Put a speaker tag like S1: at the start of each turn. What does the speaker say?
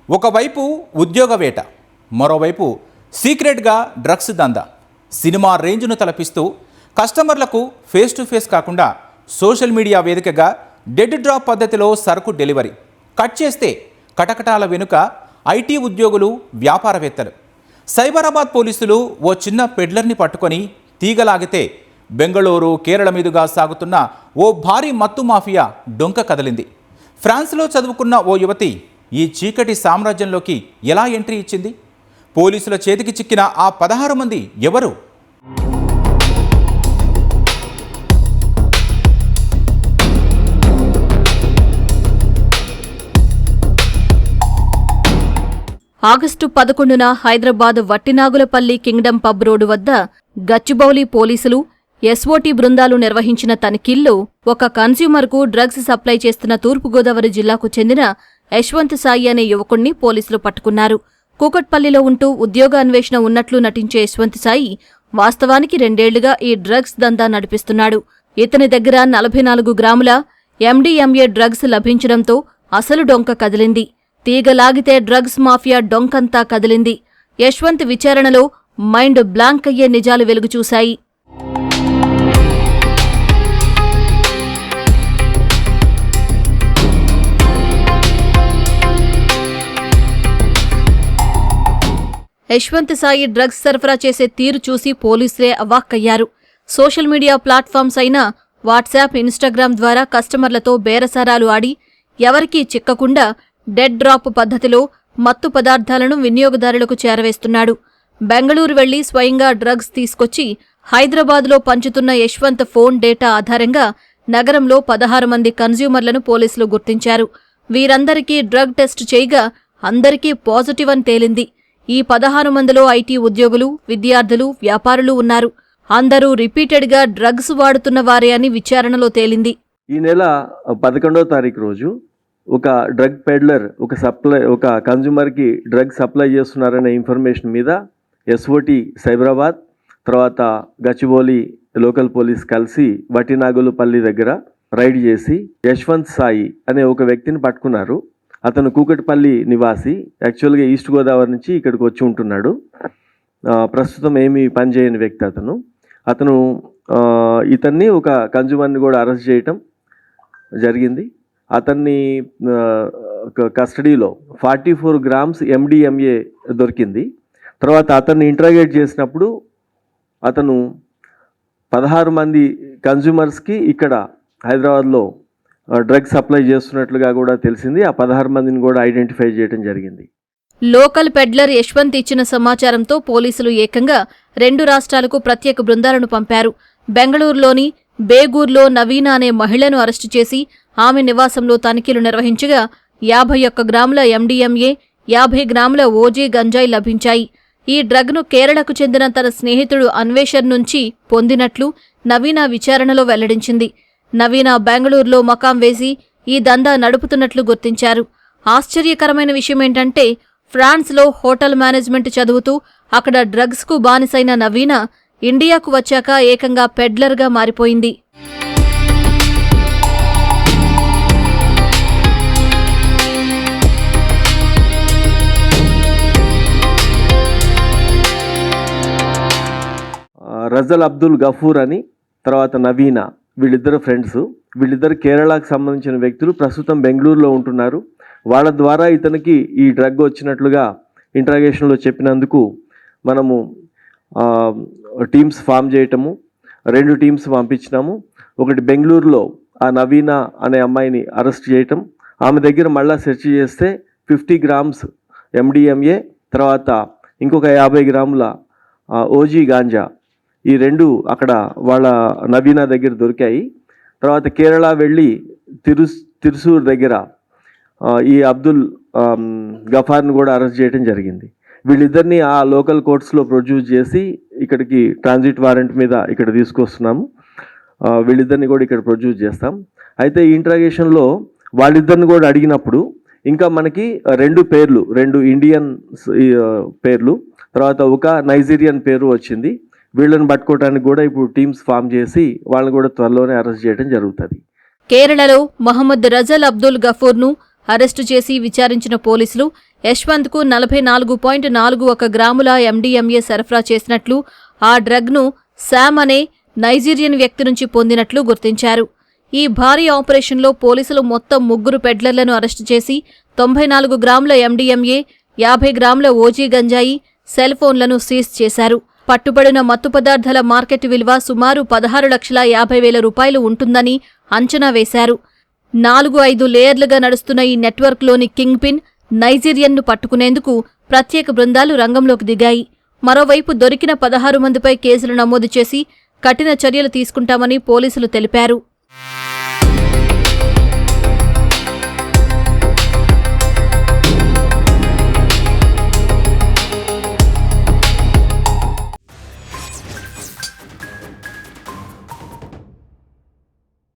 S1: ఒకవైపు ఉద్యోగ వేట, మరోవైపు సీక్రెట్గా డ్రగ్స్ దందా సినిమా రేంజ్ను తలపిస్తూ కస్టమర్లకు ఫేస్ టు ఫేస్ కాకుండా సోషల్ మీడియా వేదికగా డెడ్ డ్రాప్ పద్ధతిలో సరుకు డెలివరీ. కట్ చేస్తే కటకటాల వెనుక ఐటీ ఉద్యోగులు, వ్యాపారవేత్తలు. సైబరాబాద్ పోలీసులు ఓ చిన్న పెడ్లర్ని పట్టుకొని తీగలాగితే బెంగళూరు, కేరళ మీదుగా సాగుతున్న ఓ భారీ మత్తు మాఫియా డొంక కదిలింది. ఫ్రాన్స్లో చదువుకున్న ఓ యువతి ఈ చీకటి సామ్రాజ్యంలోకి ఎలా ఎంట్రీ ఇచ్చింది? పోలీసుల చేతికి చిక్కిన ఆ 16 మంది ఎవరు?
S2: ఆగస్టు 11న Hyderabad Vattinagulapalli kingdom pub road వద్ద గచ్చిబౌలి పోలీసులు, ఎస్ఓటీ బృందాలు నిర్వహించిన తనిఖీల్లో ఒక కన్స్యూమర్కు డ్రగ్స్ సప్లై చేస్తున్న తూర్పుగోదావరి జిల్లాకు చెందిన యశ్వంత్ సాయి అనే యువకుణ్ణి పోలీసులు పట్టుకున్నారు. కూకట్పల్లిలో ఉంటూ ఉద్యోగ అన్వేషణ ఉన్నట్లు నటించే యశ్వంత్ సాయి వాస్తవానికి 2 ఏళ్లుగా ఈ డ్రగ్స్ దందా నడిపిస్తున్నాడు. ఇతని దగ్గర 44 గ్రాముల ఎండీఎంఏ డ్రగ్స్ లభించడంతో అసలు డొంక కదిలింది. తీగలాగితే డ్రగ్స్ మాఫియా డొంకంతా కదిలింది. యశ్వంత్ విచారణలో మైండ్ బ్లాంక్ అయ్యే నిజాలు వెలుగుచూశాయి. యశ్వంత్ సాయి డ్రగ్స్ సరఫరా చేసే తీరు చూసి పోలీసులే అవాక్కయ్యారు. సోషల్ మీడియా ప్లాట్ఫామ్స్ అయిన వాట్సాప్, ఇన్స్టాగ్రామ్ ద్వారా కస్టమర్లతో బేరసారాలు ఆడి ఎవరికీ చిక్కకుండా డెడ్ డ్రాప్ పద్ధతిలో మత్తు పదార్థాలను వినియోగదారులకు చేరవేస్తున్నాడు. బెంగళూరు వెళ్లి స్వయంగా డ్రగ్స్ తీసుకొచ్చి హైదరాబాద్లో పంచుతున్న యశ్వంత్ ఫోన్ డేటా ఆధారంగా నగరంలో 16 మంది కన్స్యూమర్లను పోలీసులు గుర్తించారు. వీరందరికీ డ్రగ్ టెస్ట్ చేయగా అందరికీ పాజిటివ్ అని తేలింది. ఈ 16 మందిలో ఐటీ ఉద్యోగులు, విద్యార్థులు, వ్యాపారులు ఉన్నారు. అందరూ రిపీటెడ్గా డ్రగ్స్ వాడుతున్న వారే అని విచారణలో తేలింది.
S3: ఈ నెల 11వ తారీఖు రోజు ఒక డ్రగ్ పెడ్లర్ ఒక కన్జ్యూమర్కి డ్రగ్ సప్లై చేస్తున్నారనే ఇన్ఫర్మేషన్ మీద ఎస్ఓటీ సైబరాబాద్, తర్వాత గచ్చిబౌలి లోకల్ పోలీస్ కలిసి వట్టినాగులపల్లి దగ్గర రైడ్ చేసి యశ్వంత్ సాయి అనే ఒక వ్యక్తిని పట్టుకున్నారు. అతను కూకట్పల్లి నివాసి, యాక్చువల్గా ఈస్ట్ గోదావరి నుంచి ఇక్కడికి వచ్చి ఉంటున్నాడు. ప్రస్తుతం ఏమీ పనిచేయని వ్యక్తి అతను ఇతన్ని ఒక కన్జ్యూమర్ని కూడా అరెస్ట్ చేయటం జరిగింది. అతన్ని కస్టడీలో 44 గ్రామ్స్ ఎండిఎంఏ దొరికింది. తర్వాత అతన్ని ఇంట్రాగేట్ చేసినప్పుడు అతను 16 మంది కన్జ్యూమర్స్కి ఇక్కడ హైదరాబాద్లో డ్రగ్ సప్లై చేస్తున్నట్లుగా కూడా తెలిసింది. ఆ 16 మందిని కూడా ఐడెంటిఫై చేయడం జరిగింది.
S2: లోకల్ పెడ్లర్ యశ్వంత్ ఇచ్చిన సమాచారంతో పోలీసులు ఏకంగా 2 రాష్ట్రాలకు ప్రత్యేక బృందాలను పంపారు. బెంగళూరులోని బేగూర్లో నవీన అనే మహిళను అరెస్టు చేసి ఆమె నివాసంలో తనిఖీలు నిర్వహించగా 51 గ్రాముల ఎండీఎంఏ, 50 గ్రాముల ఓజీ గంజాయి లభించాయి. ఈ డ్రగ్ను కేరళకు చెందిన తన స్నేహితుడు అన్వేషణ్ నుంచి పొందినట్లు నవీన విచారణలో వెల్లడించింది. నవీన బెంగళూరులో మకాం వేసి ఈ దందా నడుపుతున్నట్లు గుర్తించారు. ఆశ్చర్యకరమైన విషయమేంటంటే ఫ్రాన్స్లో హోటల్ మేనేజ్మెంట్ చదువుతూ అక్కడ డ్రగ్స్కు బానిసైన నవీన ఇండియాకు వచ్చాక ఏకంగా పెడ్లర్గా మారిపోయింది.
S3: రజల్ అబ్దుల్ గఫూర్ అని, తర్వాత నవీన, వీళ్ళిద్దరు ఫ్రెండ్స్. వీళ్ళిద్దరు కేరళకు సంబంధించిన వ్యక్తులు, ప్రస్తుతం బెంగళూరులో ఉంటున్నారు. వాళ్ళ ద్వారా ఇతనికి ఈ డ్రగ్ వచ్చినట్లుగా ఇంట్రాగేషన్లో చెప్పినందుకు మనము టీమ్స్ ఫామ్ చేయటము, 2 టీమ్స్ పంపించినాము. ఒకటి బెంగళూరులో ఆ నవీన అనే అమ్మాయిని అరెస్ట్ చేయటం, ఆమె దగ్గర మళ్ళీ సెర్చ్ చేస్తే 50 గ్రామ్స్ ఎండిఎంఏ, తర్వాత ఇంకొక 50 గ్రాముల ఓజీ గాంజా, ఈ 2 అక్కడ వాళ్ళ నవీన దగ్గర దొరికాయి. తర్వాత కేరళ వెళ్ళి తిరుసూర్ దగ్గర ఈ అబ్దుల్ గఫార్ని కూడా అరెస్ట్ చేయడం జరిగింది. వీళ్ళిద్దరిని ఆ లోకల్ కోర్ట్స్లో ప్రొడ్యూస్ చేసి ఇక్కడికి ట్రాన్సిట్ వారెంట్ మీద ఇక్కడ తీసుకొస్తున్నాము. వీళ్ళిద్దరిని కూడా ఇక్కడ ప్రొడ్యూస్ చేస్తాం. అయితే ఈ ఇంట్రాగేషన్లో వాళ్ళిద్దరిని కూడా అడిగినప్పుడు ఇంకా మనకి 2 ఇండియన్ పేర్లు, తర్వాత ఒక నైజీరియన్ పేరు వచ్చింది. వీళ్ళని పట్టుకోవడానికి కూడా ఇప్పుడు టీమ్స్ ఫామ్ చేసి వాళ్ళని కూడా త్వరలోనే అరెస్ట్ చేయడం జరుగుతుంది.
S2: కేరళలో మహమ్మద్ రజల్ అబ్దుల్ గఫూర్ను అరెస్టు చేసి విచారించిన పోలీసులు యశ్వంత్కు 44.41 గ్రాముల MDMA సరఫరా చేసినట్లు, ఆ డ్రగ్ను శామ్ అనే నైజీరియన్ వ్యక్తి నుంచి పొందినట్లు గుర్తించారు. ఈ భారీ ఆపరేషన్లో పోలీసులు మొత్తం 3 పెడ్లర్లను అరెస్టు చేసి 94 గ్రాముల MDMA, 50 గ్రాముల ఓజీ గంజాయి, సెల్ ఫోన్లను సీజ్ చేశారు. పట్టుబడిన మత్తు పదార్థాల మార్కెట్ విలువ సుమారు 16,50,000 రూపాయలు ఉంటుందని అంచనా వేశారు. 4-5 లేయర్లుగా నడుస్తున్న ఈ నెట్వర్క్లోని కింగ్ పిన్ నైజీరియన్ను పట్టుకునేందుకు ప్రత్యేక బృందాలు రంగంలోకి దిగాయి. మరోవైపు దొరికిన 16 మందిపై కేసులు నమోదు చేసి కఠిన చర్యలు తీసుకుంటామని పోలీసులు తెలిపారు.